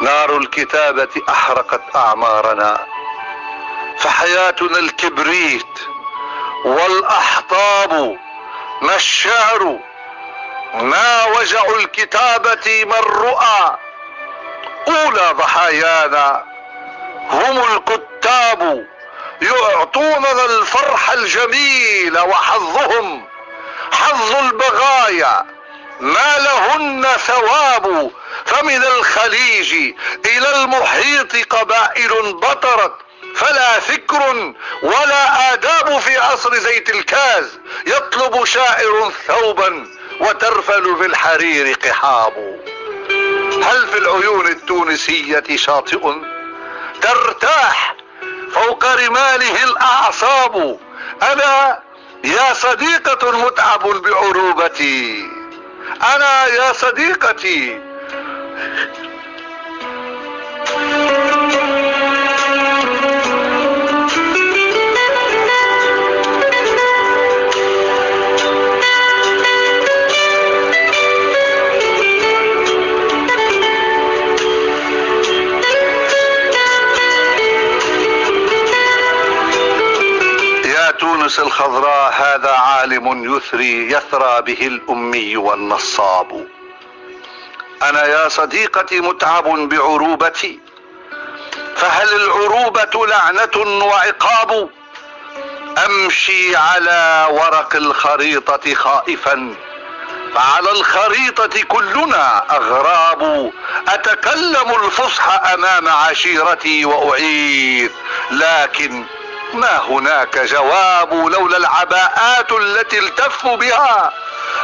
نار الكتابة احرقت اعمارنا، فحياتنا الكبريت والاحطاب. ما الشعر ما وجع الكتابة ما الرؤى، اولى ضحايانا هم الكتاب. يعطوننا الفرح الجميل وحظهم حظ البغايا، ما لهن ثواب. فمن الخليج الى المحيط قبائل بطرت، فلا فكر ولا آداب في عصر زيت الكاز. يطلب شاعر ثوبا وترفل في الحرير قحاب. هل في العيون التونسية شاطئ ترتاح فوق رماله الأعصاب؟ أنا يا صديقة متعب بعروبتي، أنا يا صديقتي. تونس الخضراء هذا عالم يثرى به الأمي والنصاب. أنا يا صديقتي متعب بعروبتي، فهل العروبة لعنة وعقاب؟ أمشي على ورق الخريطة خائفا، فعلى الخريطة كلنا أغراب. أتكلم الفصحى أمام عشيرتي وأعيد، لكن ما هناك جواب. لولا العباءات التي التفوا بها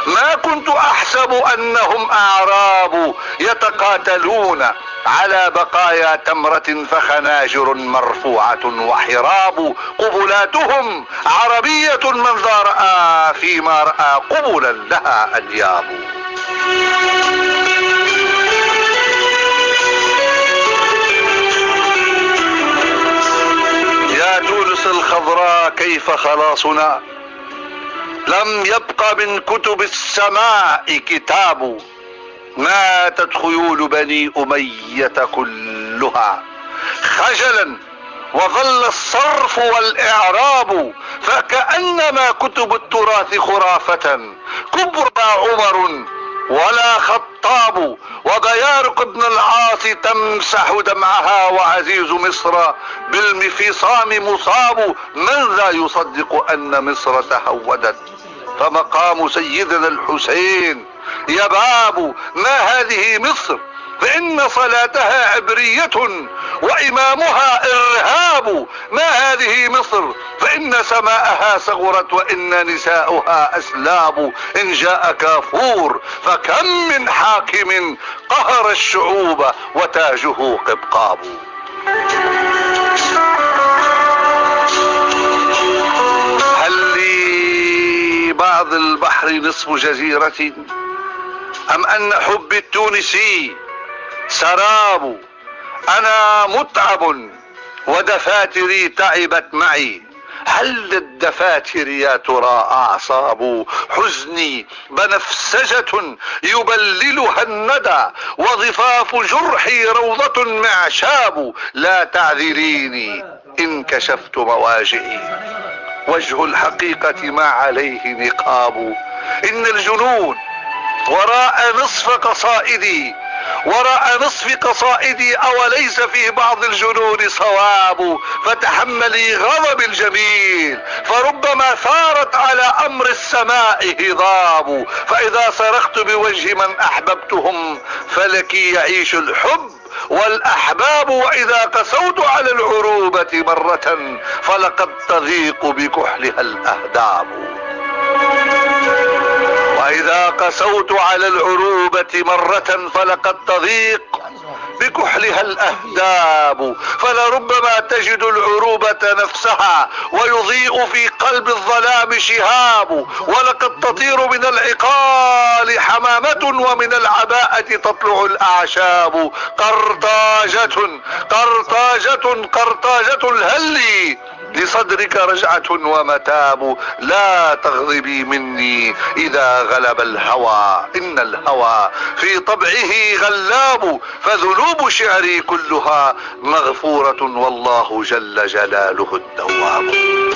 ما كنت احسب انهم اعراب يتقاتلون على بقايا تمرة، فخناجر مرفوعة وحراب. قبلاتهم عربية من ذا رأى فيما رأى قبلا لها انياب. يا تونس الخضراء كيف خلاصنا؟ لم يبق من كتب السماء كتاب. ماتت خيول بني أمية كلها خجلا، وظل الصرف والإعراب. فكأنما كتب التراث خرافة، كبر عمر ولا خطاب. وبيارق ابن العاص تمسح دمعها، وعزيز مصر بالمفصام مصاب. من ذا يصدق أن مصر تهودت؟ فمقام سيدنا الحسين يباب. ما هذه مصر؟ فإن صلاتها عبرية وإمامها إرهاب. ما هذه مصر؟ فإن سماءها صغرت وإن نساؤها أسلاب. إن جاء كافور فكم من حاكم قهر الشعوب وتاجه قبقاب. هل لبعض البحر نصف جزيرة، أم أن حب التونسي سراب؟ أنا متعب ودفاتري تعبت معي، هل للدفاتر يا ترى أعصاب؟ حزني بنفسجة يبللها الندى، وضفاف جرحي روضة معشاب. لا تعذريني إن كشفت مواجعي، وجه الحقيقة ما عليه نقاب. إن الجنون وراء نصف قصائدي أوليس في بعض الجنون صواب. فتحملي غضب الجميل، فربما ثارت على أمر السماء هضاب. فإذا صرخت بوجه من أحببتهم فلك يعيش الحب والأحباب. وإذا قسوت على العروبة مرة فلقد تضيق بكحلها الأهداب. وإذا قسوت على العروبة مرة فلقد تضيق بكحلها الأهداب. فلربما تجد العروبة نفسها ويضيء في قلب الظلام شهاب. ولقد تطير من العقال حمامة ومن العباءة تطلع الأعشاب. قرطاجة هل لي لصدرك رجعة ومتاب. لا تغضبي مني إذا غلب الهوى، إن الهوى في طبعه غلاب. فذنوب ذنوب شعري كلها مغفورة والله جل جلاله التواب.